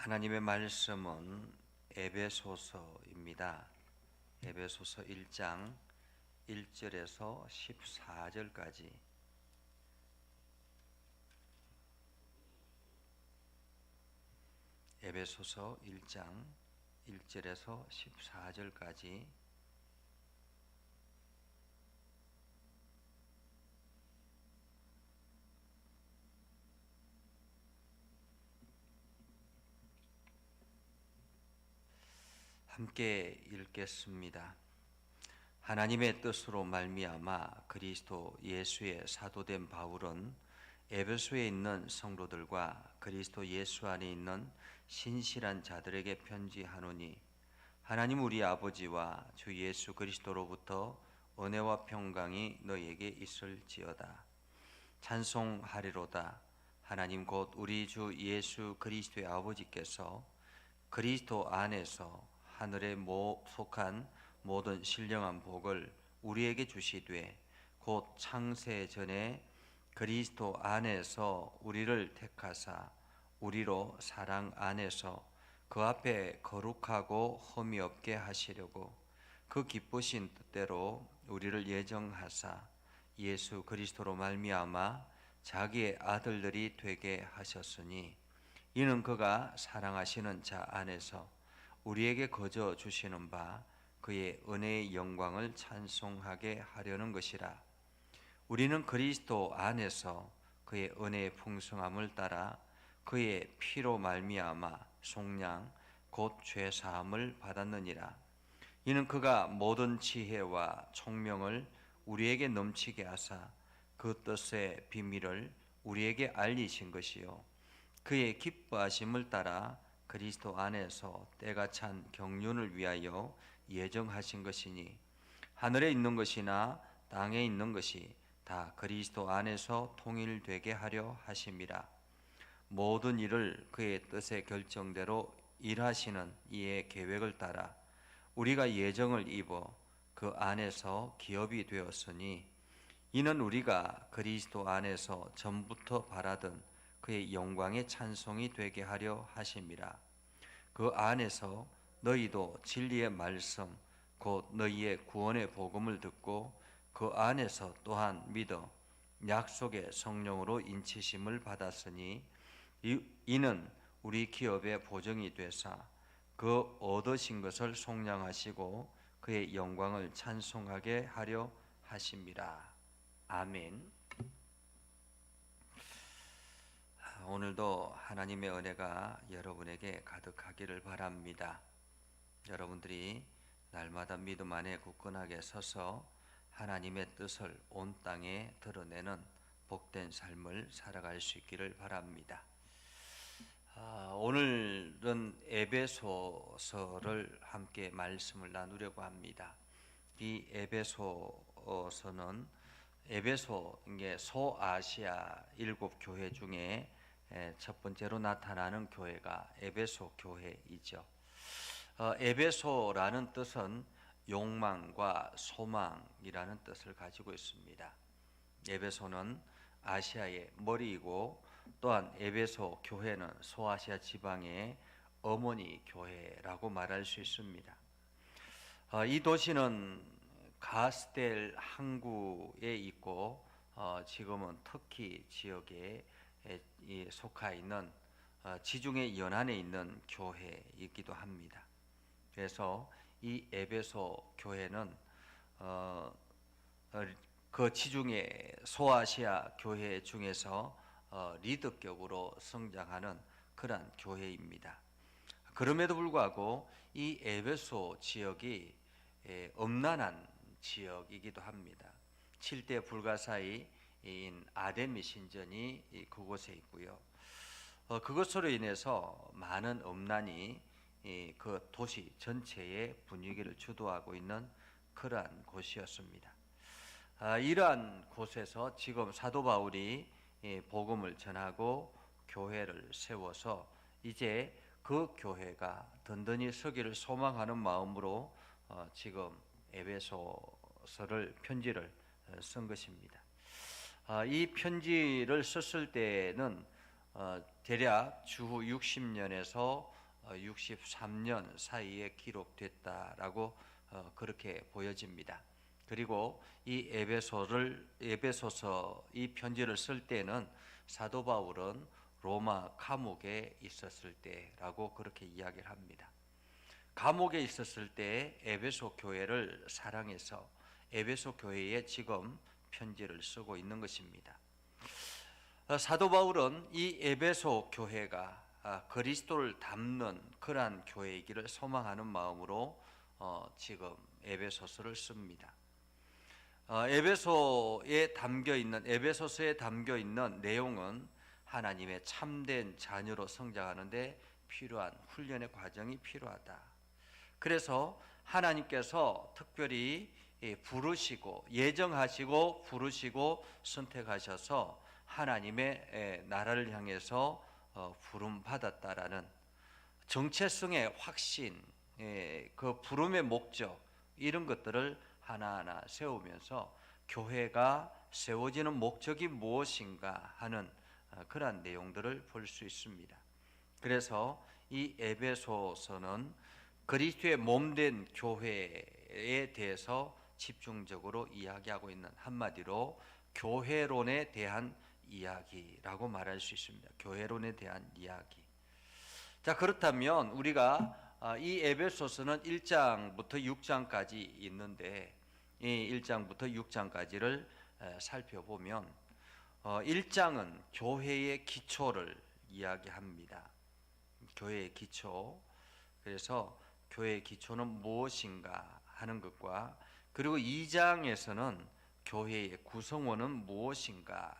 하나님의 말씀은 에베소서입니다. 에베소서 1장 1절에서 14절까지. 에베소서 1장 1절에서 14절까지. 함께 읽겠습니다. 하나님의 뜻으로 말미암아 그리스도 예수의 사도된 바울은 에베소에 있는 성도들과 그리스도 예수 안에 있는 신실한 자들에게 편지하노니, 하나님 우리 아버지와 주 예수 그리스도로부터 은혜와 평강이 너에게 있을지어다. 찬송하리로다. 하나님 곧 우리 주 예수 그리스도의 아버지께서 그리스도 안에서 하늘에 속한 모든 신령한 복을 우리에게 주시되, 곧 창세 전에 그리스도 안에서 우리를 택하사 우리로 사랑 안에서 그 앞에 거룩하고 흠이 없게 하시려고 그 기쁘신 뜻대로 우리를 예정하사 예수 그리스도로 말미암아 자기의 아들들이 되게 하셨으니, 이는 그가 사랑하시는 자 안에서 우리에게 거저 주시는 바 그의 은혜의 영광을 찬송하게 하려는 것이라. 우리는 그리스도 안에서 그의 은혜의 풍성함을 따라 그의 피로 말미암아 속량 곧 죄사함을 받았느니라. 이는 그가 모든 지혜와 총명을 우리에게 넘치게 하사 그 뜻의 비밀을 우리에게 알리신 것이요, 그의 기뻐하심을 따라 그리스도 안에서 때가 찬 경륜을 위하여 예정하신 것이니, 하늘에 있는 것이나 땅에 있는 것이 다 그리스도 안에서 통일되게 하려 하심이라. 모든 일을 그의 뜻의 결정대로 일하시는 이의 계획을 따라 우리가 예정을 입어 그 안에서 기업이 되었으니, 이는 우리가 그리스도 안에서 전부터 바라던 그의 영광의 찬송이 되게 하려 하심이라. 그 안에서 너희도 진리의 말씀 곧 너희의 구원의 복음을 듣고 그 안에서 또한 믿어 약속의 성령으로 인치심을 받았으니, 이는 우리 기업의 보증이 되사 그 얻으신 것을 속량하시고 그의 영광을 찬송하게 하려 하심이라. 아멘. 오늘도 하나님의 은혜가 여러분에게 가득하기를 바랍니다. 여러분들이 날마다 믿음 안에 굳건하게 서서 하나님의 뜻을 온 땅에 드러내는 복된 삶을 살아갈 수 있기를 바랍니다. 오늘은 에베소서를 함께 말씀을 나누려고 합니다. 이 에베소서는 에베소, 이게 소아시아 7교회 중에 첫 번째로 나타나는 교회가 에베소 교회이죠. 에베소라는 뜻은 욕망과 소망이라는 뜻을 가지고 있습니다. 에베소는 아시아의 머리이고, 또한 에베소 교회는 소아시아 지방의 어머니 교회라고 말할 수 있습니다. 이 도시는 가스델 항구에 있고, 지금은 터키 지역에 속해 있는 지중해 연안에 있는 교회이기도 합니다. 그래서 이 에베소 교회는 그 지중해 소아시아 교회 중에서 리더격으로 성장하는 그러한 교회입니다. 그럼에도 불구하고 이 에베소 지역이 음란한 지역이기도 합니다. 7대 불가사의인 아데미 신전이 그곳에 있고요. 그것으로 인해서 많은 음란이 그 도시 전체의 분위기를 주도하고 있는 그러한 곳이었습니다. 이러한 곳에서 지금 사도 바울이 복음을 전하고 교회를 세워서 이제 그 교회가 든든히 서기를 소망하는 마음으로 지금 에베소서를 편지를 쓴 것입니다. 이 편지를 썼을 때는 대략 주후 60년에서 63년 사이에 기록됐다라고 그렇게 보여집니다. 그리고 이 에베소서 이 편지를 쓸 때는 사도 바울은 로마 감옥에 있었을 때라고 그렇게 이야기를 합니다. 감옥에 있었을 때 에베소 교회를 사랑해서 에베소 교회에 지금 편지를 쓰고 있는 것입니다. 사도 바울은 이 에베소 교회가 그리스도를 담는 그러한 교회이기를 소망하는 마음으로 지금 에베소서를 씁니다. 에베소서에 담겨 있는 내용은 하나님의 참된 자녀로 성장하는데 필요한 훈련의 과정이 필요하다. 그래서 하나님께서 특별히 부르시고 예정하시고 부르시고 선택하셔서 하나님의 나라를 향해서 부름 받았다라는 정체성의 확신, 그 부름의 목적 이런 것들을 하나하나 세우면서 교회가 세워지는 목적이 무엇인가 하는 그러한 내용들을 볼 수 있습니다. 그래서 이 에베소서는 그리스도의 몸된 교회에 대해서 집중적으로 이야기하고 있는, 한마디로 교회론에 대한 이야기라고 말할 수 있습니다. 교회론에 대한 이야기. 자, 그렇다면 우리가 이 에베소서는 1장부터 6장까지 있는데 이 1장부터 6장까지를 살펴보면 1장은 교회의 기초를 이야기합니다. 교회의 기초. 그래서 교회의 기초는 무엇인가 하는 것과, 그리고 2장에서는 교회의 구성원은 무엇인가,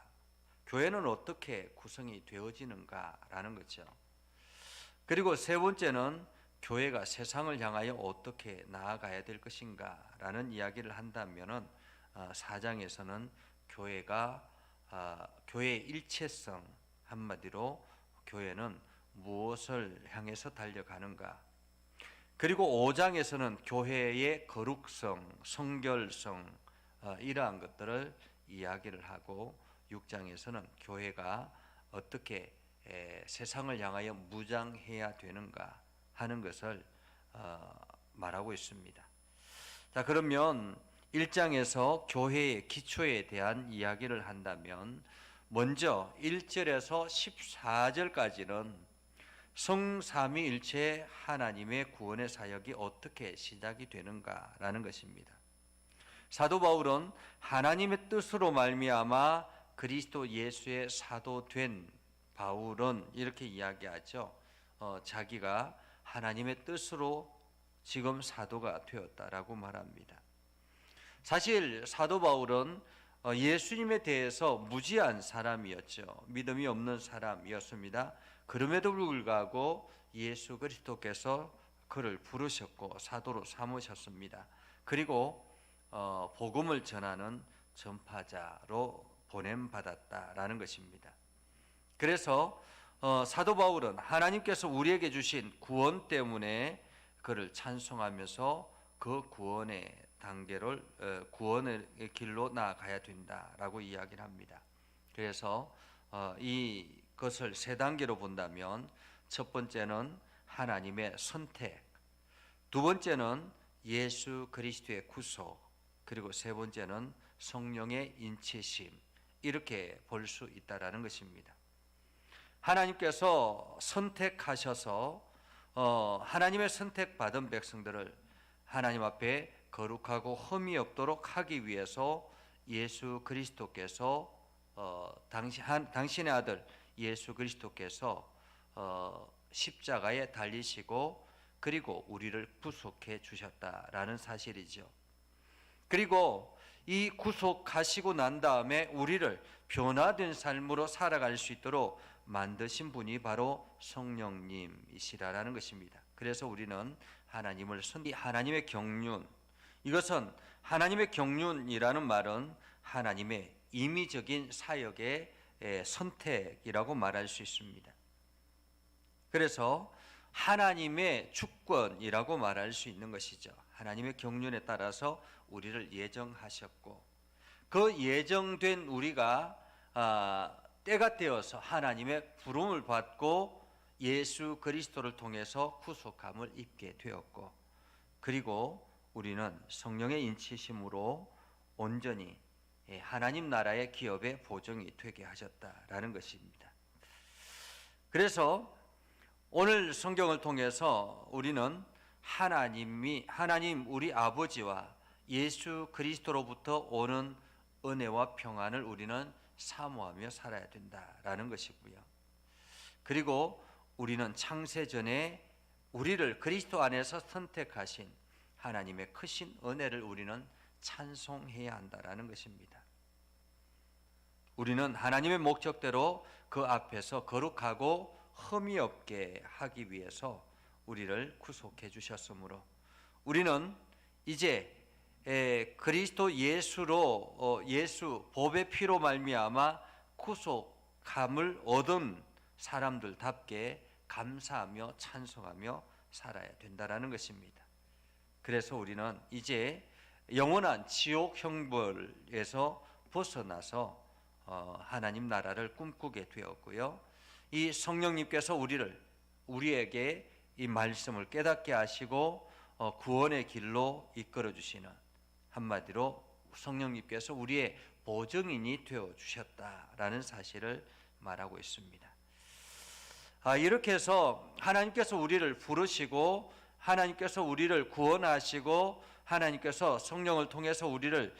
교회는 어떻게 구성이 되어지는가라는 거죠. 그리고 세 번째는 교회가 세상을 향하여 어떻게 나아가야 될 것인가라는 이야기를 한다면은 4장에서는 교회의 일체성, 한마디로 교회는 무엇을 향해서 달려가는가. 그리고 5장에서는 교회의 거룩성, 성결성 이러한 것들을 이야기를 하고 6장에서는 교회가 어떻게 세상을 향하여 무장해야 되는가 하는 것을 말하고 있습니다. 자, 그러면 1장에서 교회의 기초에 대한 이야기를 한다면 먼저 1절에서 14절까지는 성삼위일체 하나님의 구원의 사역이 어떻게 시작이 되는가라는 것입니다. 사도 바울은 하나님의 뜻으로 말미암아 그리스도 예수의 사도 된 바울은 이렇게 이야기하죠. 자기가 하나님의 뜻으로 지금 사도가 되었다라고 말합니다. 사실 사도 바울은 예수님에 대해서 무지한 사람이었죠. 믿음이 없는 사람이었습니다. 그럼에도 불구하고 예수 그리스도께서 그를 부르셨고 사도로 삼으셨습니다. 그리고 복음을 전하는 전파자로 보냄받았다라는 것입니다. 그래서 사도 바울은 하나님께서 우리에게 주신 구원 때문에 그를 찬송하면서 그 구원의 구원의 길로 나아가야 된다라고 이야기를 합니다. 그래서 이것을 세 단계로 본다면 첫 번째는 하나님의 선택, 두 번째는 예수 그리스도의 구속, 그리고 세 번째는 성령의 인치심, 이렇게 볼 수 있다라는 것입니다. 하나님께서 선택하셔서 하나님의 선택받은 백성들을 하나님 앞에 거룩하고 흠이 없도록 하기 위해서 예수 그리스도께서 당신의 아들 예수 그리스도께서 십자가에 달리시고 그리고 우리를 구속해 주셨다라는 사실이죠. 그리고 이 구속하시고 난 다음에 우리를 변화된 삶으로 살아갈 수 있도록 만드신 분이 바로 성령님이시라는 것입니다. 그래서 우리는 하나님의 경륜, 이것은 하나님의 경륜이라는 말은 하나님의 임의적인 사역의 선택이라고 말할 수 있습니다. 그래서 하나님의 주권이라고 말할 수 있는 것이죠. 하나님의 경륜에 따라서 우리를 예정하셨고 그 예정된 우리가 때가 되어서 하나님의 부름을 받고 예수 그리스도를 통해서 구속함을 입게 되었고, 그리고 우리는 성령의 인치심으로 온전히 하나님 나라의 기업의 보정이 되게 하셨다라는 것입니다. 그래서 오늘 성경을 통해서 우리는 하나님 우리 아버지와 예수 그리스도로부터 오는 은혜와 평안을 우리는 사모하며 살아야 된다라는 것이고요. 그리고 우리는 창세전에 우리를 그리스도 안에서 선택하신 하나님의 크신 은혜를 우리는 찬송해야 한다라는 것입니다. 우리는 하나님의 목적대로 그 앞에서 거룩하고 흠이 없게 하기 위해서 우리를 구속해 주셨으므로 우리는 이제 그리스도 예수로 예수 법의 피로 말미암아 구속함을 얻은 사람들답게 감사하며 찬송하며 살아야 된다라는 것입니다. 그래서 우리는 이제 영원한 지옥 형벌에서 벗어나서 하나님 나라를 꿈꾸게 되었고요. 이 성령님께서 우리에게 이 말씀을 깨닫게 하시고 구원의 길로 이끌어 주시는, 한마디로 성령님께서 우리의 보증인이 되어 주셨다라는 사실을 말하고 있습니다. 이렇게 해서 하나님께서 우리를 부르시고 하나님께서 우리를 구원하시고 하나님께서 성령을 통해서 우리를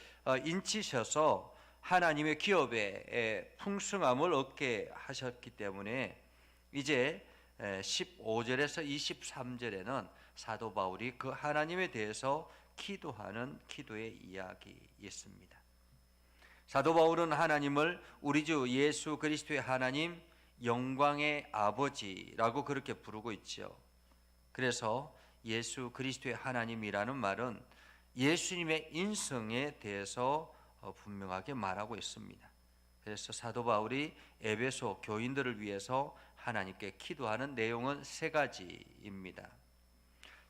인치셔서 하나님의 기업의 풍성함을 얻게 하셨기 때문에 이제 15절에서 23절에는 사도 바울이 그 하나님에 대해서 기도하는 기도의 이야기 있습니다. 사도 바울은 하나님을 우리 주 예수 그리스도의 하나님, 영광의 아버지라고 그렇게 부르고 있죠. 그래서 예수 그리스도의 하나님이라는 말은 예수님의 인성에 대해서 분명하게 말하고 있습니다. 그래서 사도 바울이 에베소 교인들을 위해서 하나님께 기도하는 내용은 세 가지입니다.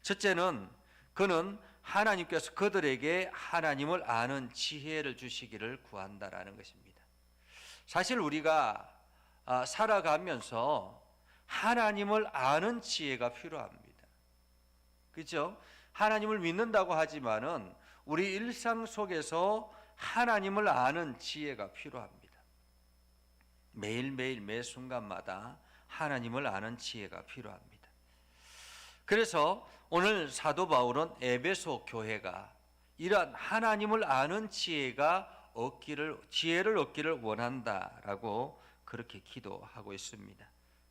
첫째는 그는 하나님께서 그들에게 하나님을 아는 지혜를 주시기를 구한다라는 것입니다. 사실 우리가 살아가면서 하나님을 아는 지혜가 필요합니다. 그렇죠? 하나님을 믿는다고 하지만은 우리 일상 속에서 하나님을 아는 지혜가 필요합니다. 매일매일 매 순간마다 하나님을 아는 지혜가 필요합니다. 그래서 오늘 사도 바울은 에베소 교회가 이러한 하나님을 아는 지혜를 얻기를 원한다라고 그렇게 기도하고 있습니다.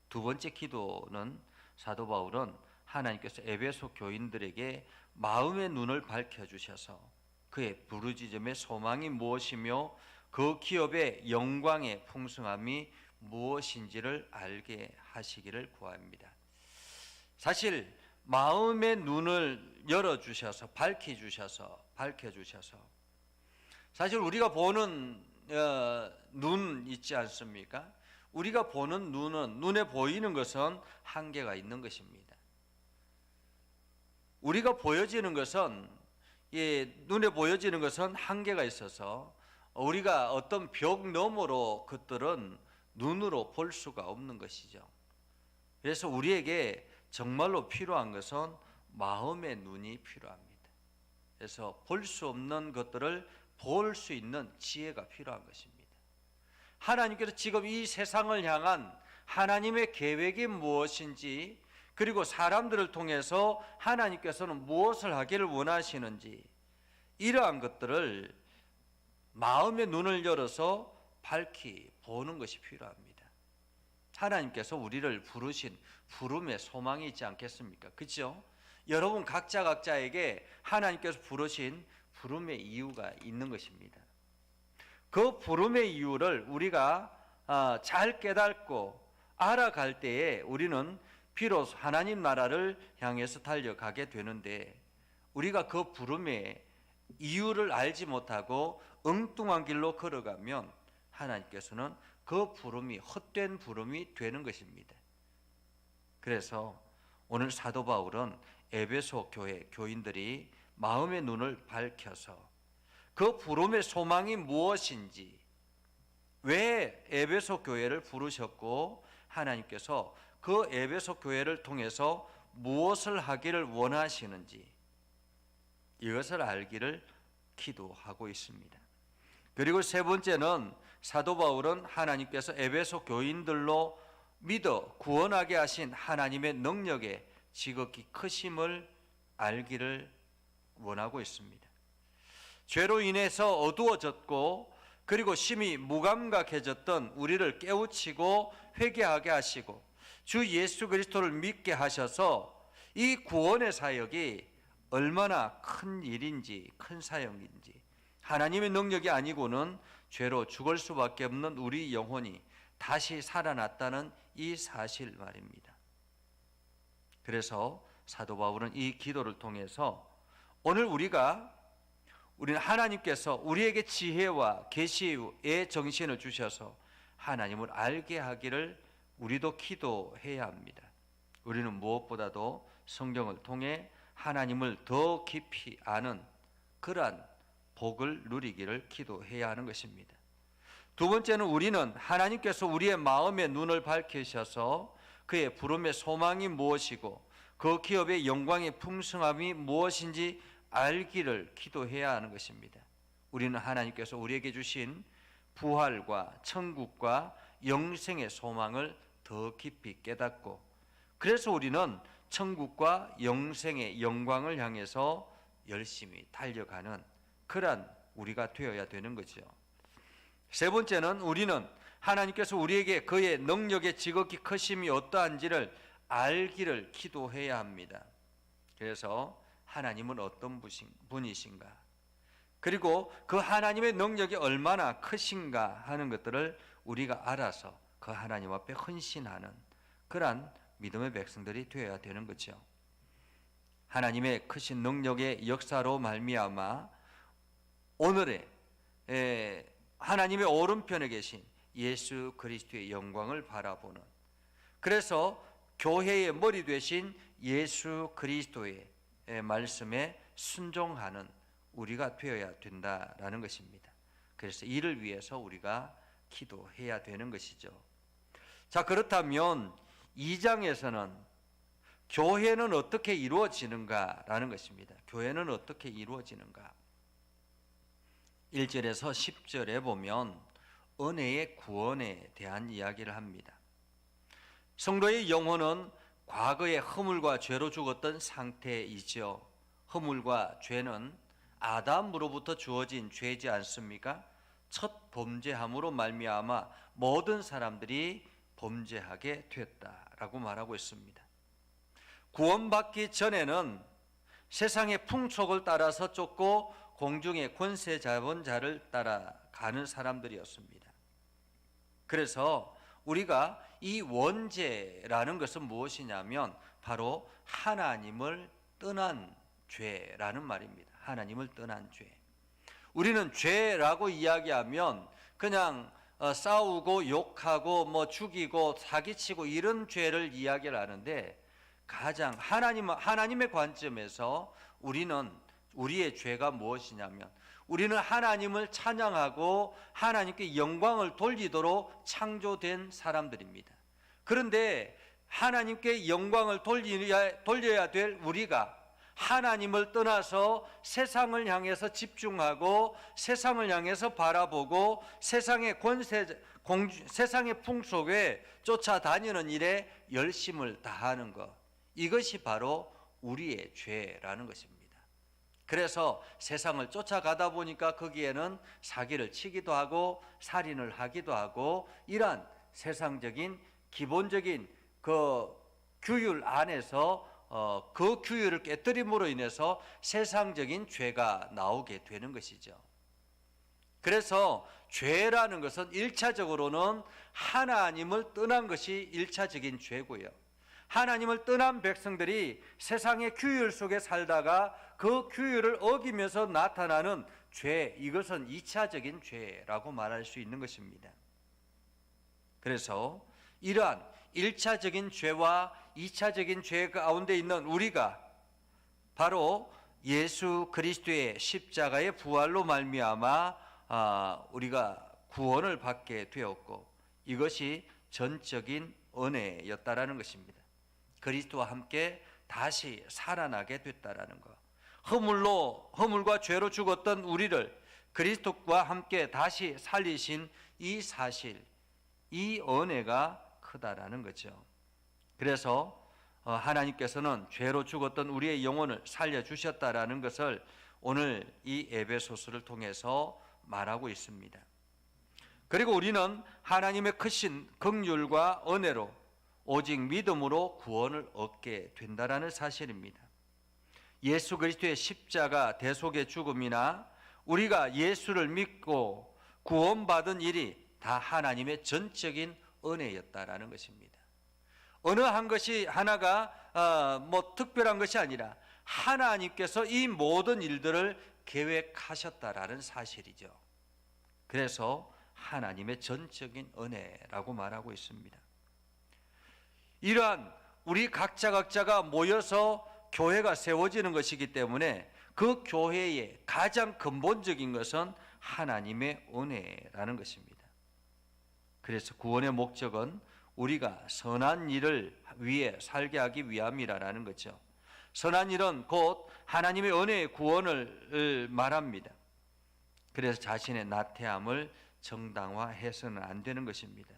두 번째 기도는 사도 바울은 하나님께서 에베소 교인들에게 마음의 눈을 밝혀주셔서 그의 부르짖음의 소망이 무엇이며 그 기업의 영광의 풍성함이 무엇인지를 알게 하시기를 구합니다. 사실 마음의 눈을 열어주셔서 밝혀주셔서 사실 우리가 보는 눈 있지 않습니까? 우리가 보는 눈에 보이는 것은 한계가 있는 것입니다. 우리가 보여지는 것은 눈에 보여지는 것은 한계가 있어서 우리가 어떤 벽 너머로 그것들은 눈으로 볼 수가 없는 것이죠. 그래서 우리에게 정말로 필요한 것은 마음의 눈이 필요합니다. 그래서 볼 수 없는 것들을 볼 수 있는 지혜가 필요한 것입니다. 하나님께서 지금 이 세상을 향한 하나님의 계획이 무엇인지, 그리고 사람들을 통해서 하나님께서는 무엇을 하기를 원하시는지, 이러한 것들을 마음의 눈을 열어서 밝히 보는 것이 필요합니다. 하나님께서 우리를 부르신 부름의 소망이 있지 않겠습니까? 그렇죠? 여러분 각자에게 하나님께서 부르신 부름의 이유가 있는 것입니다. 그 부름의 이유를 우리가 잘 깨닫고 알아갈 때에 우리는 비로소 하나님 나라를 향해서 달려가게 되는데, 우리가 그 부름의 이유를 알지 못하고 엉뚱한 길로 걸어가면 하나님께서는 그 부름이 헛된 부름이 되는 것입니다. 그래서 오늘 사도 바울은 에베소 교회 교인들이 마음의 눈을 밝혀서 그 부름의 소망이 무엇인지, 왜 에베소 교회를 부르셨고 하나님께서 그 에베소 교회를 통해서 무엇을 하기를 원하시는지 이것을 알기를 기도하고 있습니다. 그리고 세 번째는 사도 바울은 하나님께서 에베소 교인들로 믿어 구원하게 하신 하나님의 능력의 지극히 크심을 알기를 원하고 있습니다. 죄로 인해서 어두워졌고 그리고 심히 무감각해졌던 우리를 깨우치고 회개하게 하시고 주 예수 그리스도를 믿게 하셔서 이 구원의 사역이 얼마나 큰 일인지 큰 사역인지 하나님의 능력이 아니고는 죄로 죽을 수밖에 없는 우리 영혼이 다시 살아났다는 이 사실 말입니다. 그래서 사도 바울은 이 기도를 통해서 오늘 우리는 하나님께서 우리에게 지혜와 계시의 정신을 주셔서 하나님을 알게 하기를 우리도 기도해야 합니다. 우리는 무엇보다도 성경을 통해 하나님을 더 깊이 아는 그러한 복을 누리기를 기도해야 하는 것입니다. 두 번째는 우리는 하나님께서 우리의 마음의 눈을 밝히셔서 그의 부름의 소망이 무엇이고 그 기업의 영광의 풍성함이 무엇인지 알기를 기도해야 하는 것입니다. 우리는 하나님께서 우리에게 주신 부활과 천국과 영생의 소망을 더 깊이 깨닫고 그래서 우리는 천국과 영생의 영광을 향해서 열심히 달려가는 그러한 우리가 되어야 되는 거죠. 세 번째는 우리는 하나님께서 우리에게 그의 능력의 지극히 크심이 어떠한지를 알기를 기도해야 합니다. 그래서 하나님은 어떤 분이신가 그리고 그 하나님의 능력이 얼마나 크신가 하는 것들을 우리가 알아서 그 하나님 앞에 헌신하는 그러한 믿음의 백성들이 되어야 되는 거죠. 하나님의 크신 능력의 역사로 말미암아 오늘의 하나님의 오른편에 계신 예수 그리스도의 영광을 바라보는 그래서 교회의 머리 되신 예수 그리스도의 말씀에 순종하는 우리가 되어야 된다라는 것입니다. 그래서 이를 위해서 우리가 기도해야 되는 것이죠. 자, 그렇다면 2장에서는 교회는 어떻게 이루어지는가라는 것입니다. 교회는 어떻게 이루어지는가? 1절에서 10절에 보면 은혜의 구원에 대한 이야기를 합니다. 성도의 영혼은 과거의 허물과 죄로 죽었던 상태이죠. 허물과 죄는 아담으로부터 주어진 죄지 않습니까? 첫 범죄함으로 말미암아 모든 사람들이 범죄하게 됐다라고 말하고 있습니다. 구원받기 전에는 세상의 풍속을 따라서 쫓고 공중의 권세 잡은 자를 따라가는 사람들이었습니다. 그래서 우리가 이 원죄라는 것은 무엇이냐면 바로 하나님을 떠난 죄라는 말입니다. 하나님을 떠난 죄. 우리는 죄라고 이야기하면 그냥 싸우고 욕하고 죽이고 사기치고 이런 죄를 이야기를 하는데 가장 하나님의 관점에서 우리의 죄가 무엇이냐면 우리는 하나님을 찬양하고 하나님께 영광을 돌리도록 창조된 사람들입니다. 그런데 하나님께 영광을 돌려야 될 우리가 하나님을 떠나서 세상을 향해서 집중하고 세상을 향해서 바라보고 세상의 세상의 풍속에 쫓아다니는 일에 열심을 다하는 것, 이것이 바로 우리의 죄라는 것입니다. 그래서 세상을 쫓아가다 보니까 거기에는 사기를 치기도 하고 살인을 하기도 하고 이러한 세상적인 기본적인 그 규율 안에서 그 규율을 깨뜨림으로 인해서 세상적인 죄가 나오게 되는 것이죠. 그래서 죄라는 것은 1차적으로는 하나님을 떠난 것이 1차적인 죄고요. 하나님을 떠난 백성들이 세상의 규율 속에 살다가 그 규율을 어기면서 나타나는 죄, 이것은 2차적인 죄라고 말할 수 있는 것입니다. 그래서 이러한 1차적인 죄와 2차적인 죄 가운데 있는 우리가 바로 예수 그리스도의 십자가의 부활로 말미암아 우리가 구원을 받게 되었고 이것이 전적인 은혜였다라는 것입니다. 그리스도와 함께 다시 살아나게 됐다라는 것. 허물과 죄로 죽었던 우리를 그리스도와 함께 다시 살리신 이 사실, 이 은혜가 크다라는 거죠. 그래서 하나님께서는 죄로 죽었던 우리의 영혼을 살려주셨다라는 것을 오늘 이 에베소서를 통해서 말하고 있습니다. 그리고 우리는 하나님의 크신 긍휼과 은혜로 오직 믿음으로 구원을 얻게 된다라는 사실입니다. 예수 그리스도의 십자가 대속의 죽음이나 우리가 예수를 믿고 구원받은 일이 다 하나님의 전적인 은혜였다라는 것입니다. 어느 한 것이 하나가 특별한 것이 아니라 하나님께서 이 모든 일들을 계획하셨다라는 사실이죠. 그래서 하나님의 전적인 은혜라고 말하고 있습니다. 이러한 우리 각자가 모여서 교회가 세워지는 것이기 때문에 그 교회의 가장 근본적인 것은 하나님의 은혜라는 것입니다. 그래서 구원의 목적은 우리가 선한 일을 위해 살게 하기 위함이라는 거죠. 선한 일은 곧 하나님의 은혜의 구원을 말합니다. 그래서 자신의 나태함을 정당화해서는 안 되는 것입니다.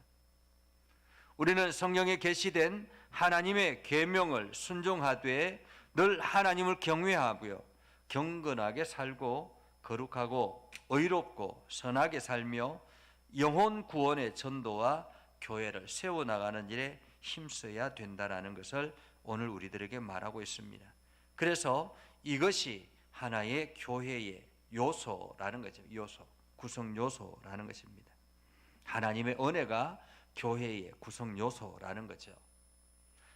우리는 성경에 계시된 하나님의 계명을 순종하되 늘 하나님을 경외하고요, 경건하게 살고 거룩하고 의롭고 선하게 살며 영혼 구원의 전도와 교회를 세워나가는 일에 힘써야 된다는 것을 오늘 우리들에게 말하고 있습니다. 그래서 이것이 하나의 교회의 요소라는 거죠. 구성 요소라는 것입니다. 하나님의 은혜가 교회의 구성 요소라는 거죠.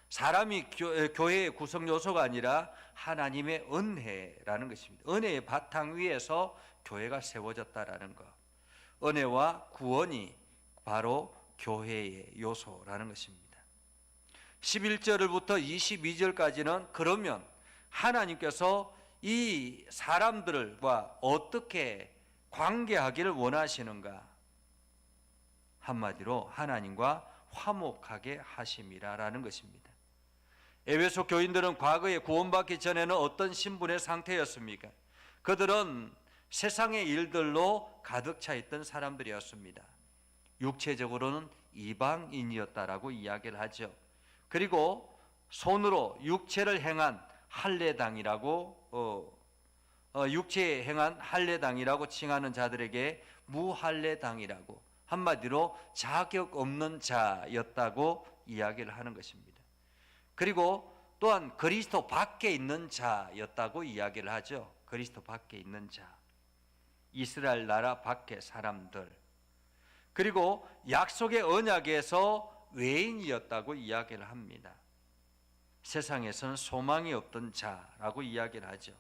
사람이 교회의 구성 요소가 아니라 하나님의 은혜라는 것입니다. 은혜의 바탕 위에서 교회가 세워졌다라는 것. 은혜와 구원이 바로 교회의 요소라는 것입니다. 11절부터 22절까지는 그러면 하나님께서 이 사람들과 어떻게 관계하기를 원하시는가? 한마디로 하나님과 화목하게 하심이라라는 것입니다. 에베소 교인들은 과거에 구원받기 전에는 어떤 신분의 상태였습니까? 그들은 세상의 일들로 가득 차 있던 사람들이었습니다. 육체적으로는 이방인이었다라고 이야기를 하죠. 그리고 손으로 육체를 행한 할례당이라고 육체에 행한 할례당이라고 칭하는 자들에게 무할례당이라고, 한마디로 자격 없는 자였다고 이야기를 하는 것입니다. 그리고 또한 그리스도 밖에 있는 자였다고 이야기를 하죠. 그리스도 밖에 있는 자, 이스라엘 나라 밖의 사람들, 그리고 약속의 언약에서 외인이었다고 이야기를 합니다. 세상에서는 소망이 없던 자라고 이야기를 하죠.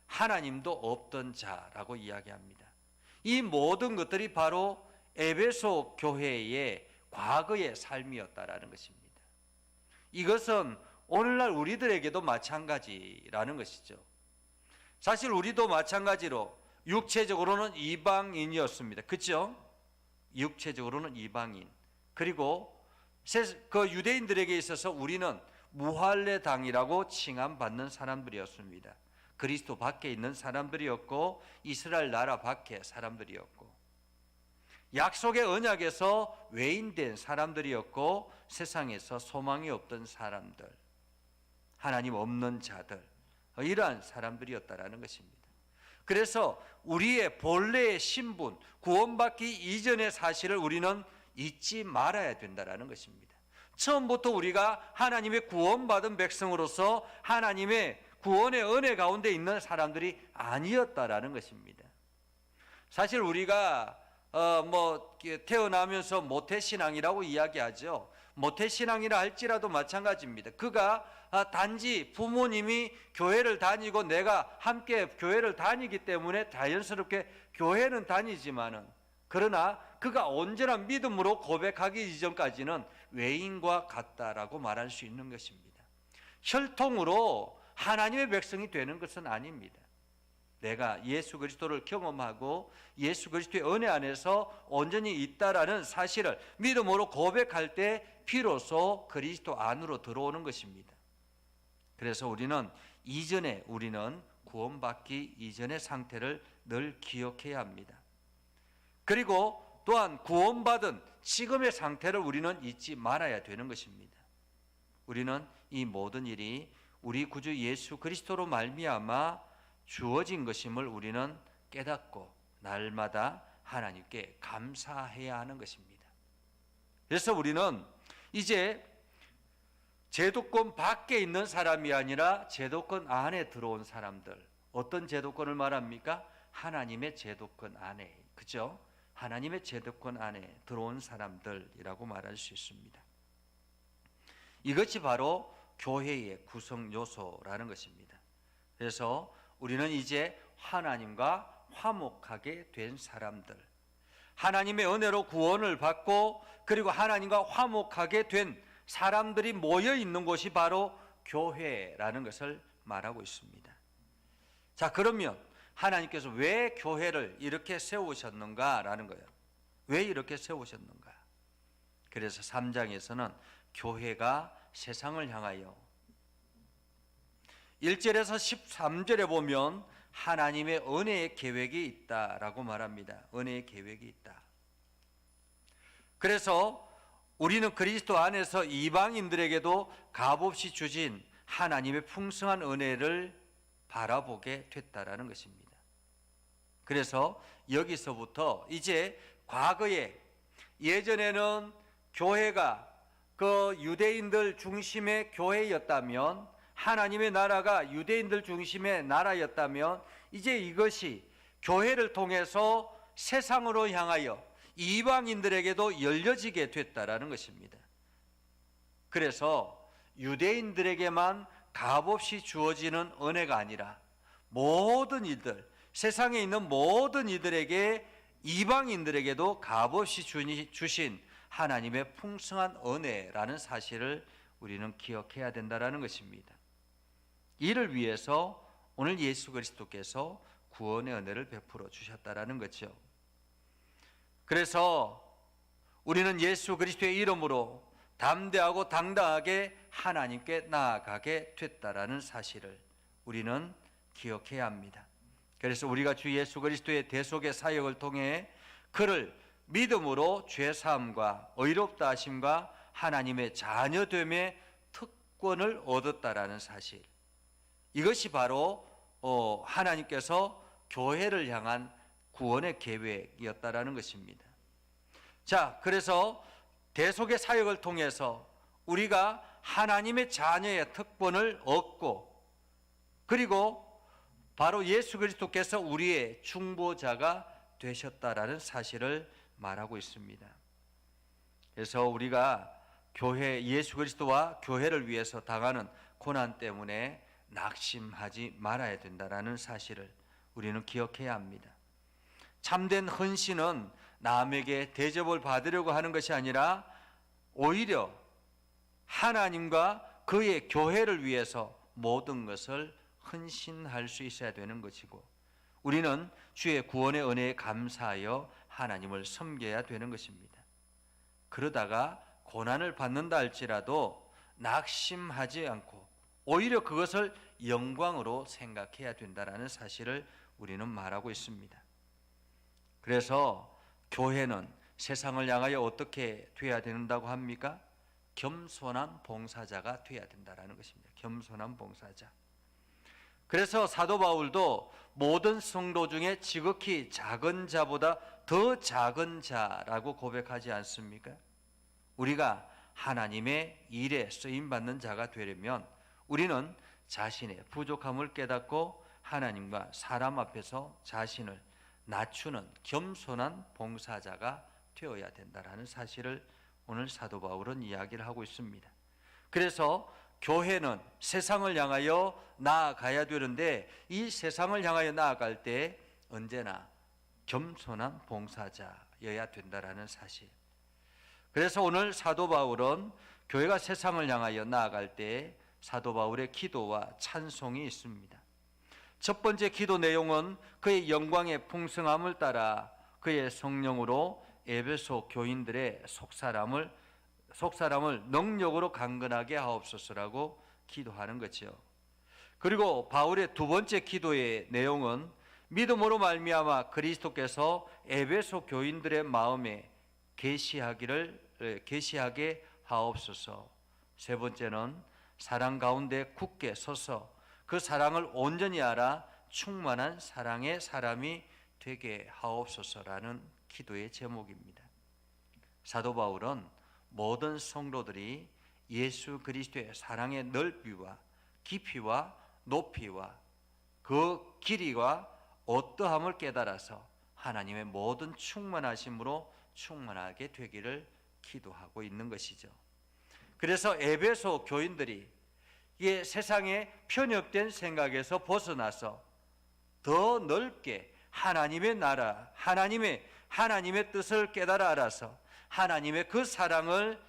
하나님도 없던 자라고 이야기합니다. 이 모든 것들이 바로 에베소 교회의 과거의 삶이었다라는 것입니다. 이것은 오늘날 우리들에게도 마찬가지라는 것이죠. 사실 우리도 마찬가지로 육체적으로는 이방인이었습니다. 그렇죠? 육체적으로는 이방인. 그리고 그 유대인들에게 있어서 우리는 무할례당이라고 칭함받는 사람들이었습니다. 그리스도 밖에 있는 사람들이었고 이스라엘 나라 밖의 사람들이었고 약속의 언약에서 외인된 사람들이었고 세상에서 소망이 없던 사람들, 하나님 없는 자들, 이러한 사람들이었다라는 것입니다. 그래서 우리의 본래의 신분, 구원받기 이전의 사실을 우리는 잊지 말아야 된다라는 것입니다. 처음부터 우리가 하나님의 구원받은 백성으로서 하나님의 구원의 은혜 가운데 있는 사람들이 아니었다라는 것입니다. 사실 우리가 태어나면서 모태신앙이라고 이야기하죠. 모태신앙이라 할지라도 마찬가지입니다. 그가 단지 부모님이 교회를 다니고 내가 함께 교회를 다니기 때문에 자연스럽게 교회는 다니지만은, 그러나 그가 온전한 믿음으로 고백하기 이전까지는 외인과 같다라고 말할 수 있는 것입니다. 혈통으로 하나님의 백성이 되는 것은 아닙니다. 내가 예수 그리스도를 경험하고 예수 그리스도의 은혜 안에서 온전히 있다라는 사실을 믿음으로 고백할 때 비로소 그리스도 안으로 들어오는 것입니다. 그래서 우리는 구원받기 이전의 상태를 늘 기억해야 합니다. 그리고 또한 구원받은 지금의 상태를 우리는 잊지 말아야 되는 것입니다. 우리는 이 모든 일이 우리 구주 예수 그리스도로 말미암아 주어진 것임을 우리는 깨닫고 날마다 하나님께 감사해야 하는 것입니다. 그래서 우리는 이제 제도권 밖에 있는 사람이 아니라 제도권 안에 들어온 사람들, 어떤 제도권을 말합니까? 하나님의 제도권 안에, 그죠? 하나님의 제도권 안에 들어온 사람들이라고 말할 수 있습니다. 이것이 바로 교회의 구성 요소라는 것입니다. 그래서 우리는 이제 하나님과 화목하게 된 사람들, 하나님의 은혜로 구원을 받고 그리고 하나님과 화목하게 된 사람들이 모여 있는 곳이 바로 교회라는 것을 말하고 있습니다. 자, 그러면 하나님께서 왜 교회를 이렇게 세우셨는가라는 거예요. 왜 이렇게 세우셨는가? 그래서 3장에서는 교회가 세상을 향하여 1절에서 13절에 보면 하나님의 은혜의 계획이 있다라고 말합니다. 은혜의 계획이 있다. 그래서 우리는 그리스도 안에서 이방인들에게도 값없이 주신 하나님의 풍성한 은혜를 바라보게 됐다라는 것입니다. 그래서 여기서부터 이제 과거에 예전에는 교회가 그 유대인들 중심의 교회였다면, 하나님의 나라가 유대인들 중심의 나라였다면, 이제 이것이 교회를 통해서 세상으로 향하여 이방인들에게도 열려지게 됐다라는 것입니다. 그래서 유대인들에게만 값없이 주어지는 은혜가 아니라 모든 이들, 세상에 있는 모든 이들에게, 이방인들에게도 값없이 주신 하나님의 풍성한 은혜라는 사실을 우리는 기억해야 된다는 것입니다. 이를 위해서 오늘 예수 그리스도께서 구원의 은혜를 베풀어 주셨다는 거죠. 그래서 우리는 예수 그리스도의 이름으로 담대하고 당당하게 하나님께 나아가게 됐다라는 사실을 우리는 기억해야 합니다. 그래서 우리가 주 예수 그리스도의 대속의 사역을 통해 그를 믿음으로 죄사함과 의롭다 하심과 하나님의 자녀됨의 특권을 얻었다라는 사실, 이것이 바로 하나님께서 교회를 향한 구원의 계획이었다라는 것입니다. 자, 그래서 대속의 사역을 통해서 우리가 하나님의 자녀의 특권을 얻고, 그리고 바로 예수 그리스도께서 우리의 중보자가 되셨다라는 사실을 말하고 있습니다. 그래서 우리가 예수 그리스도와 교회를 위해서 당하는 고난 때문에 낙심하지 말아야 된다라는 사실을 우리는 기억해야 합니다. 참된 헌신은 남에게 대접을 받으려고 하는 것이 아니라 오히려 하나님과 그의 교회를 위해서 모든 것을 헌신할 수 있어야 되는 것이고, 우리는 주의 구원의 은혜에 감사하여 하나님을 섬겨야 되는 것입니다. 그러다가 고난을 받는다 할지라도 낙심하지 않고 오히려 그것을 영광으로 생각해야 된다는 사실을 우리는 말하고 있습니다. 그래서 교회는 세상을 향하여 어떻게 돼야 된다고 합니까? 겸손한 봉사자가 돼야 된다는 것입니다. 겸손한 봉사자. 그래서 사도 바울도 모든 성도 중에 지극히 작은 자보다 더 작은 자라고 고백하지 않습니까? 우리가 하나님의 일에 쓰임받는 자가 되려면 우리는 자신의 부족함을 깨닫고 하나님과 사람 앞에서 자신을 낮추는 겸손한 봉사자가 되어야 된다는 사실을 오늘 사도 바울은 이야기를 하고 있습니다. 그래서 교회는 세상을 향하여 나아가야 되는데, 이 세상을 향하여 나아갈 때 언제나 겸손한 봉사자여야 된다는 사실. 그래서 오늘 사도 바울은 교회가 세상을 향하여 나아갈 때 사도 바울의 기도와 찬송이 있습니다. 첫 번째 기도 내용은 그의 영광의 풍성함을 따라 그의 성령으로 에베소 교인들의 속사람을 능력으로 강건하게 하옵소서라고 기도하는 거죠. 그리고 바울의 두 번째 기도의 내용은 믿음으로 말미암아 그리스도께서 에베소 교인들의 마음에 계시하게 하옵소서. 세 번째는 사랑 가운데 굳게 서서 그 사랑을 온전히 알아 충만한 사랑의 사람이 되게 하옵소서라는 기도의 제목입니다. 사도 바울은 모든 성도들이 예수 그리스도의 사랑의 넓이와 깊이와 높이와 그 길이와 어떠함을 깨달아서 하나님의 모든 충만하심으로 충만하게 되기를 기도하고 있는 것이죠. 그래서 에베소 교인들이 이 세상의 편협된 생각에서 벗어나서 더 넓게 하나님의 나라, 하나님의 뜻을 깨달아 알아서 하나님의 그 사랑을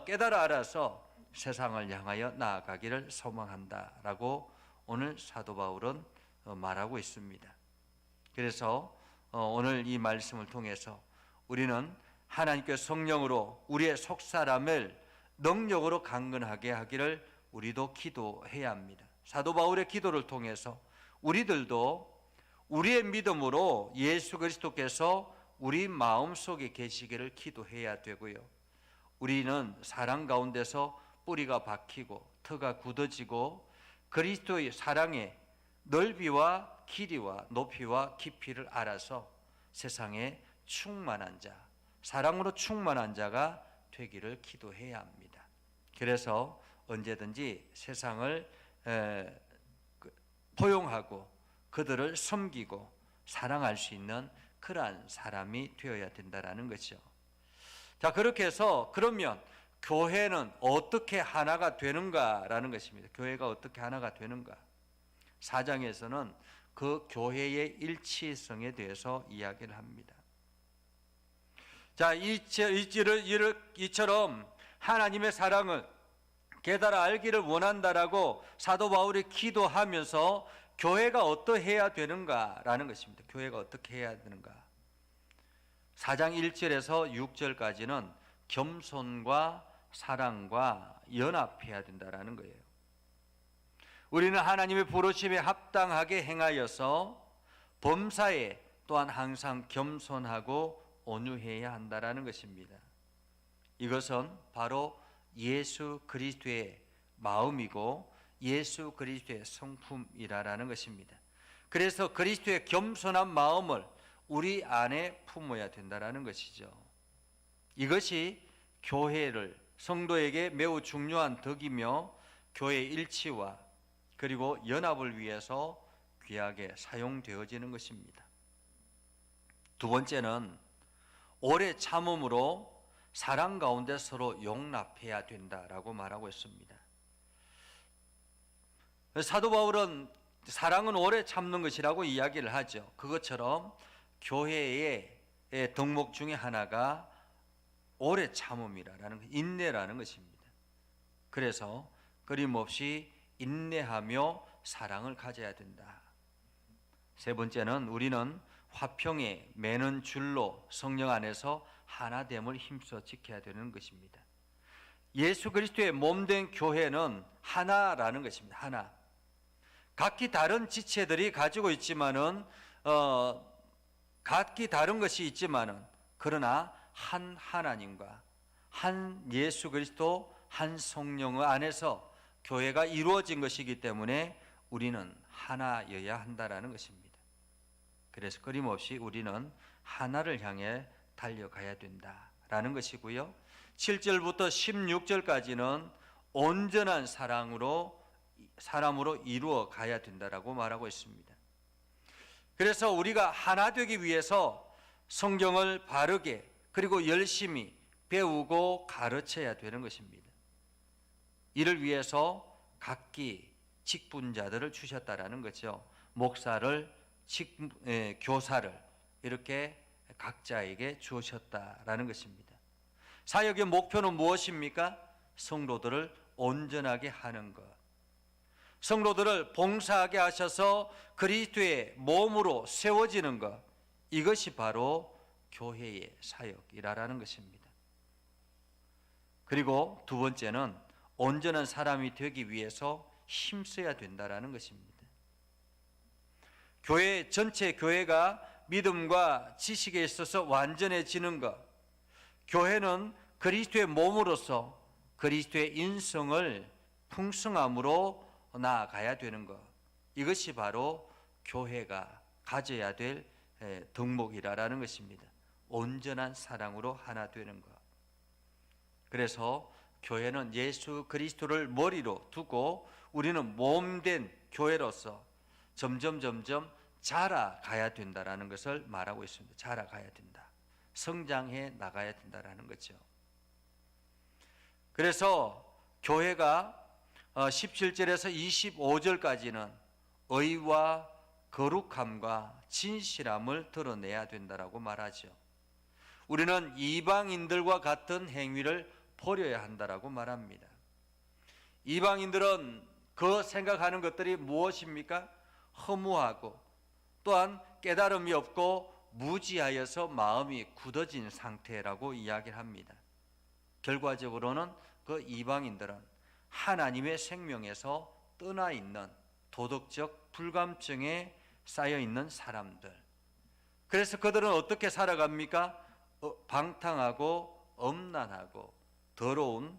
깨달아 알아서 세상을 향하여 나아가기를 소망한다라고 오늘 사도 바울은 말하고 있습니다. 그래서 오늘 이 말씀을 통해서 우리는 하나님께 성령으로 우리의 속사람을 능력으로 강건하게 하기를 우리도 기도해야 합니다. 사도 바울의 기도를 통해서 우리들도 우리의 믿음으로 예수 그리스도께서 우리 마음속에 계시기를 기도해야 되고요. 우리는 사랑 가운데서 뿌리가 박히고 터가 굳어지고 그리스도의 사랑의 넓이와 길이와 높이와 깊이를 알아서 세상에 충만한 자, 사랑으로 충만한 자가 되기를 기도해야 합니다. 그래서 언제든지 세상을 포용하고 그들을 섬기고 사랑할 수 있는 그러한 사람이 되어야 된다라는 것이죠. 자, 그렇게 해서 그러면 교회는 어떻게 하나가 되는가라는 것입니다. 교회가 어떻게 하나가 되는가? 4장에서는 그 교회의 일치성에 대해서 이야기를 합니다. 자, 이처럼 하나님의 사랑을 깨달아 알기를 원한다라고 사도 바울이 기도하면서 교회가 어떠해야 되는가라는 것입니다. 교회가 어떻게 해야 되는가? 4장 1절에서 6절까지는 겸손과 사랑과 연합해야 된다라는 거예요. 우리는 하나님의 부르심에 합당하게 행하여서 범사에 또한 항상 겸손하고 온유해야 한다라는 것입니다. 이것은 바로 예수 그리스도의 마음이고 예수 그리스도의 성품이라는 것입니다. 그래서 그리스도의 겸손한 마음을 우리 안에 품어야 된다는 것이죠. 이것이 교회를 성도에게 매우 중요한 덕이며 교회의 일치와 그리고 연합을 위해서 귀하게 사용되어지는 것입니다. 두 번째는 오래 참음으로 사랑 가운데 서로 용납해야 된다라고 말하고 있습니다. 사도 바울은 사랑은 오래 참는 것이라고 이야기를 하죠. 그것처럼 교회의 덕목 중에 하나가 오래 참음이라는 인내라는 것입니다. 그래서 끊임없이 인내하며 사랑을 가져야 된다. 세 번째는 우리는 화평에 매는 줄로 성령 안에서 하나됨을 힘써 지켜야 되는 것입니다. 예수 그리스도의 몸된 교회는 하나라는 것입니다. 하나. 각기 다른 지체들이 가지고 있지만은 각기 다른 것이 있지만은 그러나 한 하나님과 한 예수 그리스도 한 성령 안에서 교회가 이루어진 것이기 때문에 우리는 하나여야 한다라는 것입니다. 그래서 끊임없이 우리는 하나를 향해 달려가야 된다라는 것이고요. 7절부터 16절까지는 온전한 사람으로 이루어 가야 된다라고 말하고 있습니다. 그래서 우리가 하나 되기 위해서 성경을 바르게 그리고 열심히 배우고 가르쳐야 되는 것입니다. 이를 위해서 각기 직분자들을 주셨다라는 거죠. 목사를, 교사를 이렇게 각자에게 주셨다라는 것입니다. 사역의 목표는 무엇입니까? 성도들을 온전하게 하는 것. 성도들을 봉사하게 하셔서 그리스도의 몸으로 세워지는 것, 이것이 바로 교회의 사역이라는 것입니다. 그리고 두 번째는 온전한 사람이 되기 위해서 힘써야 된다는 것입니다. 교회 전체 교회가 믿음과 지식에 있어서 완전해지는 것, 교회는 그리스도의 몸으로서 그리스도의 인성을 풍성함으로 나아가야 되는 것, 이것이 바로 교회가 가져야 될 덕목이라는 것입니다. 온전한 사랑으로 하나 되는 것. 그래서 교회는 예수 그리스도를 머리로 두고 우리는 몸된 교회로서 점점 자라가야 된다는 것을 말하고 있습니다. 자라가야 된다. 성장해 나가야 된다는 거죠. 그래서 교회가 17절에서 25절까지는 의와 거룩함과 진실함을 드러내야 된다라고 말하죠. 우리는 이방인들과 같은 행위를 버려야 한다라고 말합니다. 이방인들은 그 생각하는 것들이 무엇입니까? 허무하고 또한 깨달음이 없고 무지하여서 마음이 굳어진 상태라고 이야기를 합니다. 결과적으로는 그 이방인들은 하나님의 생명에서 떠나 있는 도덕적 불감증에 쌓여 있는 사람들. 그래서 그들은 어떻게 살아갑니까? 방탕하고 엄란하고 더러운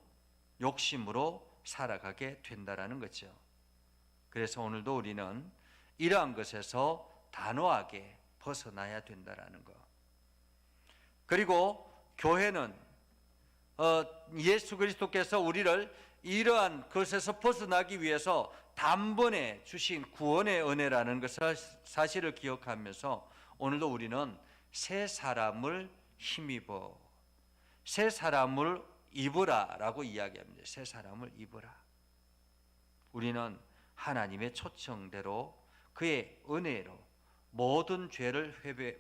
욕심으로 살아가게 된다라는 거죠. 그래서 오늘도 우리는 이러한 것에서 단호하게 벗어나야 된다라는 것. 그리고 교회는 예수 그리스도께서 우리를 이러한 것에서 벗어나기 위해서 단번에 주신 구원의 은혜라는 것을 사실을 기억하면서 오늘도 우리는 새 사람을 힘입어 새 사람을 입으라 라고 이야기합니다. 새 사람을 입으라. 우리는 하나님의 초청대로 그의 은혜로 모든 죄를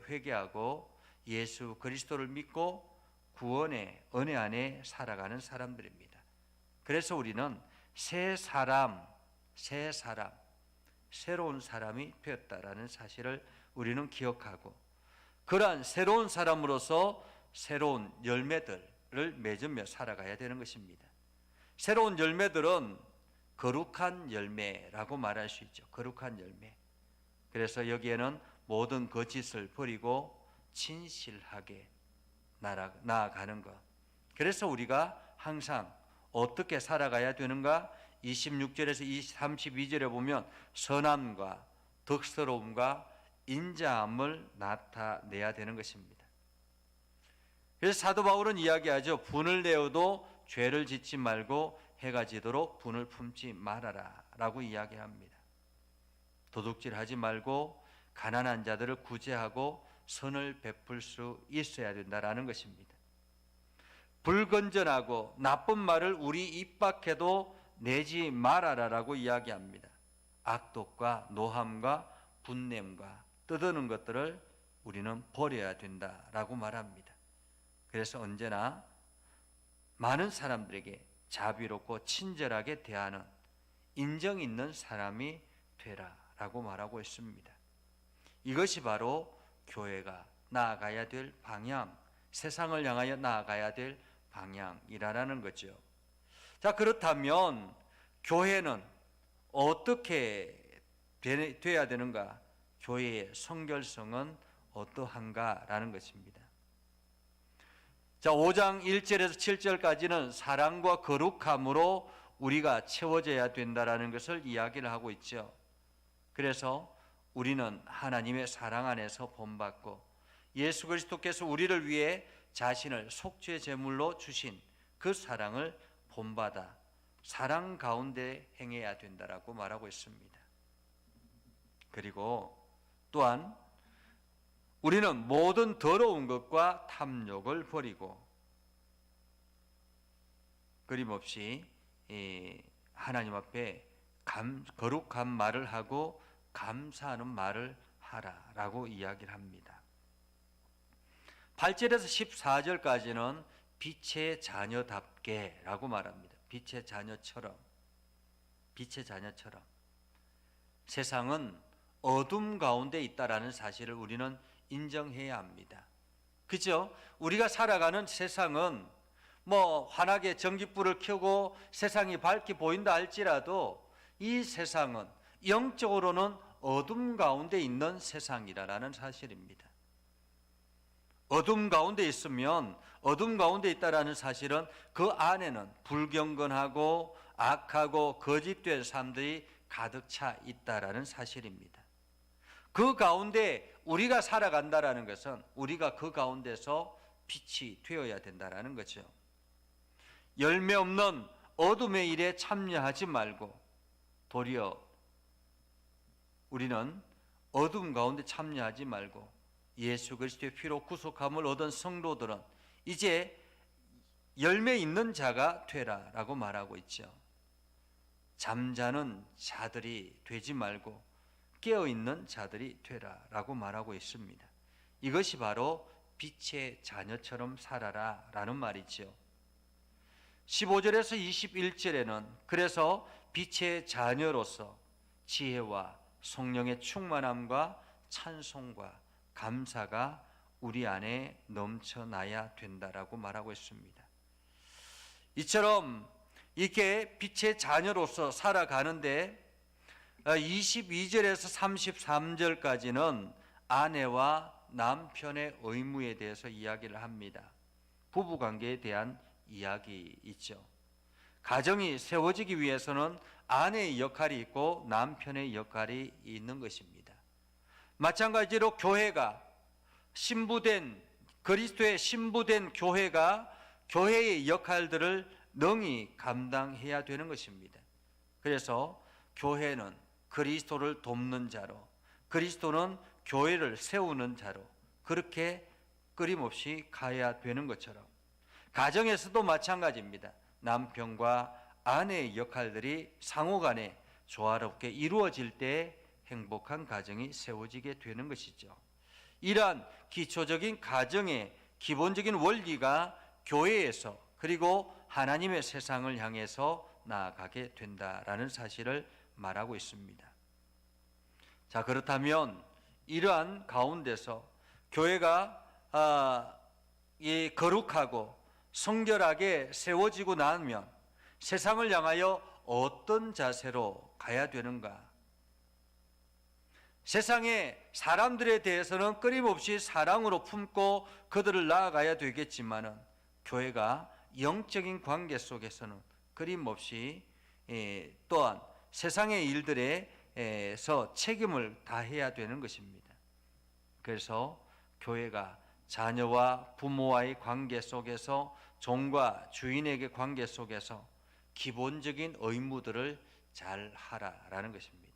회개하고 예수 그리스도를 믿고 구원의 은혜 안에 살아가는 사람들입니다. 그래서 우리는 새 사람, 새로운 사람이 되었다라는 사실을 우리는 기억하고 그러한 새로운 사람으로서 새로운 열매들을 맺으며 살아가야 되는 것입니다. 새로운 열매들은 거룩한 열매라고 말할 수 있죠. 거룩한 열매. 그래서 여기에는 모든 거짓을 버리고 진실하게 나아가는 것. 그래서 우리가 항상 어떻게 살아가야 되는가? 26절에서 32절에 보면 선함과 덕스러움과 인자함을 나타내야 되는 것입니다. 그래서 사도 바울은 이야기하죠. 분을 내어도 죄를 짓지 말고 해가 지도록 분을 품지 말아라 라고 이야기합니다. 도둑질하지 말고 가난한 자들을 구제하고 선을 베풀 수 있어야 된다라는 것입니다. 불건전하고 나쁜 말을 우리 입 밖에도 내지 말아라라고 이야기합니다. 악독과 노함과 분냄과 떠드는 것들을 우리는 버려야 된다라고 말합니다. 그래서 언제나 많은 사람들에게 자비롭고 친절하게 대하는 인정 있는 사람이 되라라고 말하고 있습니다. 이것이 바로 교회가 나아가야 될 방향, 세상을 향하여 나아가야 될 방향이라는 거죠. 자, 그렇다면 교회는 어떻게 돼야 되는가? 교회의 성결성은 어떠한가라는 것입니다. 자, 5장 1절에서 7절까지는 사랑과 거룩함으로 우리가 채워져야 된다라는 것을 이야기를 하고 있죠. 그래서 우리는 하나님의 사랑 안에서 본받고 예수 그리스도께서 우리를 위해 자신을 속죄 제물로 주신 그 사랑을 본받아 사랑 가운데 행해야 된다라고 말하고 있습니다. 그리고 또한 우리는 모든 더러운 것과 탐욕을 버리고 끊임없이 하나님 앞에 거룩한 말을 하고 감사하는 말을 하라라고 이야기를 합니다. 8절에서 14절까지는 빛의 자녀답게 라고 말합니다. 빛의 자녀처럼 세상은 어둠 가운데 있다라는 사실을 우리는 인정해야 합니다. 그죠? 우리가 살아가는 세상은 환하게 전깃불을 켜고 세상이 밝게 보인다 할지라도 이 세상은 영적으로는 어둠 가운데 있는 세상이라는 사실입니다. 어둠 가운데 있으면 어둠 가운데 있다라는 사실은 그 안에는 불경건하고 악하고 거짓된 삶들이 가득 차 있다라는 사실입니다. 그 가운데 우리가 살아간다라는 것은 우리가 그 가운데서 빛이 되어야 된다라는 거죠. 열매 없는 어둠의 일에 참여하지 말고 도리어 우리는 어둠 가운데 참여하지 말고 예수 그리스도의 피로 구속함을 얻은 성도들은 이제 열매 있는 자가 되라라고 말하고 있죠. 잠자는 자들이 되지 말고 깨어있는 자들이 되라라고 말하고 있습니다. 이것이 바로 빛의 자녀처럼 살아라라는 말이죠. 15절에서 21절에는 그래서 빛의 자녀로서 지혜와 성령의 충만함과 찬송과 감사가 우리 안에 넘쳐나야 된다라고 말하고 있습니다. 이처럼 이렇게 빛의 자녀로서 살아가는데 22절에서 33절까지는 아내와 남편의 의무에 대해서 이야기를 합니다. 부부관계에 대한 이야기 있죠. 가정이 세워지기 위해서는 아내의 역할이 있고 남편의 역할이 있는 것입니다. 마찬가지로 교회가 그리스도의 신부된 교회가 교회의 역할들을 능히 감당해야 되는 것입니다. 그래서 교회는 그리스도를 돕는 자로, 그리스도는 교회를 세우는 자로 그렇게 끊임없이 가야 되는 것처럼 가정에서도 마찬가지입니다. 남편과 아내의 역할들이 상호간에 조화롭게 이루어질 때 행복한 가정이 세워지게 되는 것이죠. 이러한 기초적인 가정의 기본적인 원리가 교회에서 그리고 하나님의 세상을 향해서 나아가게 된다라는 사실을 말하고 있습니다. 자, 그렇다면 이러한 가운데서 교회가 거룩하고 성결하게 세워지고 나면 세상을 향하여 어떤 자세로 가야 되는가? 세상의 사람들에 대해서는 끊임없이 사랑으로 품고 그들을 나아가야 되겠지만은 교회가 영적인 관계 속에서는 끊임없이 또한 세상의 일들에서 책임을 다해야 되는 것입니다. 그래서 교회가 자녀와 부모와의 관계 속에서 종과 주인에게 관계 속에서 기본적인 의무들을 잘 하라라는 것입니다.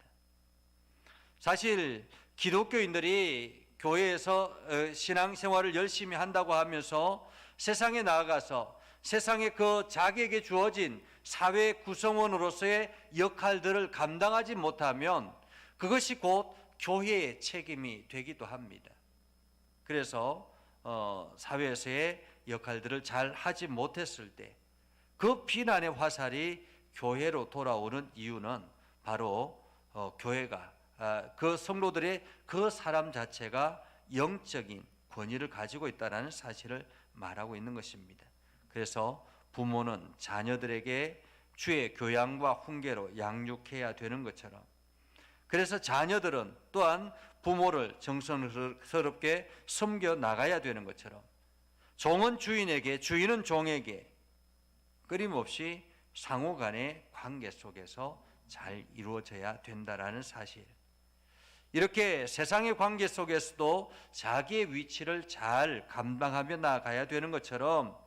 사실 기독교인들이 교회에서 신앙생활을 열심히 한다고 하면서 세상에 나아가서 세상에 그 자기에게 주어진 사회 구성원으로서의 역할들을 감당하지 못하면 그것이 곧 교회의 책임이 되기도 합니다. 그래서 사회에서의 역할들을 잘 하지 못했을 때 그 비난의 화살이 교회로 돌아오는 이유는 바로 교회가 그 성도들의 그 사람 자체가 영적인 권위를 가지고 있다는 사실을 말하고 있는 것입니다. 그래서 부모는 자녀들에게 주의 교양과 훈계로 양육해야 되는 것처럼, 그래서 자녀들은 또한 부모를 정성스럽게 섬겨 나가야 되는 것처럼, 종은 주인에게, 주인은 종에게 끊임없이 상호간의 관계 속에서 잘 이루어져야 된다라는 사실, 이렇게 세상의 관계 속에서도 자기의 위치를 잘 감당하며 나아가야 되는 것처럼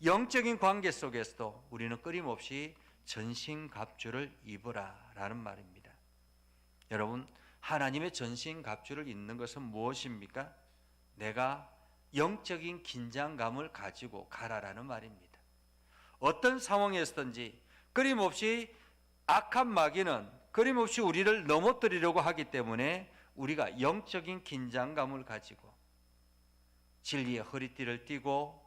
영적인 관계 속에서도 우리는 끊임없이 전신갑주를 입으라라는 말입니다. 여러분, 하나님의 전신갑주를 입는 것은 무엇입니까? 내가 영적인 긴장감을 가지고 가라라는 말입니다. 어떤 상황에서든지 끊임없이 악한 마귀는 끊임없이 우리를 넘어뜨리려고 하기 때문에 우리가 영적인 긴장감을 가지고 진리의 허리띠를 띠고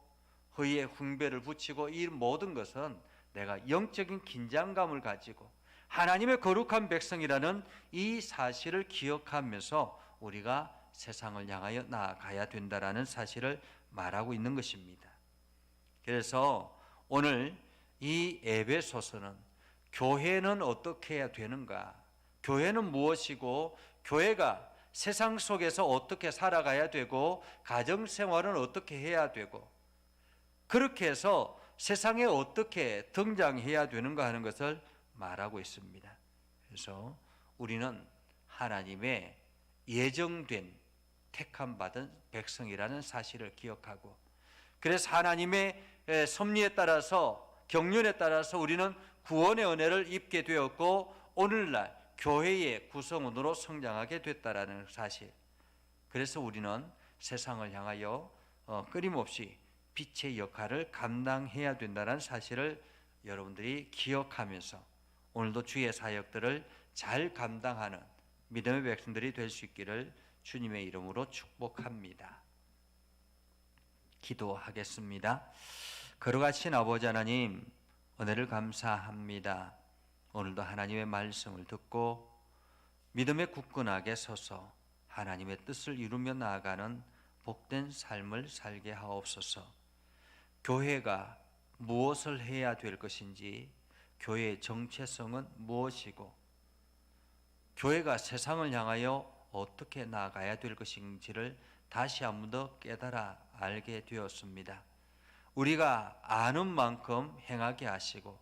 의의 훈배를 붙이고 이 모든 것은 내가 영적인 긴장감을 가지고 하나님의 거룩한 백성이라는 이 사실을 기억하면서 우리가 세상을 향하여 나아가야 된다라는 사실을 말하고 있는 것입니다. 그래서 오늘 이 에베소서는 교회는 어떻게 해야 되는가? 교회는 무엇이고 교회가 세상 속에서 어떻게 살아가야 되고 가정생활은 어떻게 해야 되고 그렇게 해서 세상에 어떻게 등장해야 되는가 하는 것을 말하고 있습니다. 그래서 우리는 하나님의 예정된 택함 받은 백성이라는 사실을 기억하고 그래서 하나님의 섭리에 따라서 경륜에 따라서 우리는 구원의 은혜를 입게 되었고 오늘날 교회의 구성원으로 성장하게 됐다라는 사실. 그래서 우리는 세상을 향하여 끊임없이 빛의 역할을 감당해야 된다는 사실을 여러분들이 기억하면서 오늘도 주의 사역들을 잘 감당하는 믿음의 백성들이 될 수 있기를 주님의 이름으로 축복합니다. 기도하겠습니다. 거룩하신 아버지 하나님, 은혜를 감사합니다. 오늘도 하나님의 말씀을 듣고 믿음에 굳건하게 서서 하나님의 뜻을 이루며 나아가는 복된 삶을 살게 하옵소서. 교회가 무엇을 해야 될 것인지, 교회의 정체성은 무엇이고 교회가 세상을 향하여 어떻게 나아가야 될 것인지를 다시 한 번 더 깨달아 알게 되었습니다. 우리가 아는 만큼 행하게 하시고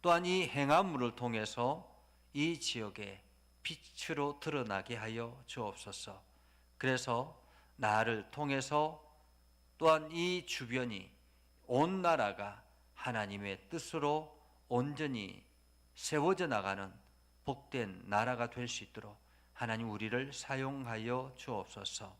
또한 이 행함을 통해서 이 지역에 빛으로 드러나게 하여 주옵소서. 그래서 나를 통해서 또한 이 주변이 온 나라가 하나님의 뜻으로 온전히 세워져 나가는 복된 나라가 될 수 있도록 하나님 우리를 사용하여 주옵소서.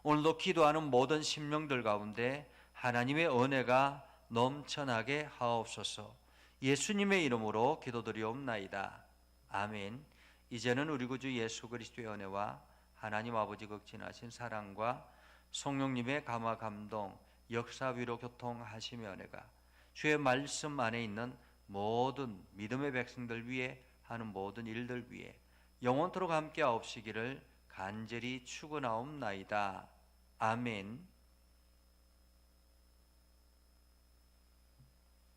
오늘도 기도하는 모든 심령들 가운데 하나님의 은혜가 넘쳐나게 하옵소서. 예수님의 이름으로 기도드리옵나이다. 아멘. 이제는 우리 구주 예수 그리스도의 은혜와 하나님 아버지 극진하신 사랑과 성령님의 감화 감동 역사 위로 교통하시며 은혜가 주의 말씀 안에 있는 모든 믿음의 백성들 위에 하는 모든 일들 위에 영원토록 함께 하옵시기를 간절히 축원하옵나이다. 아멘.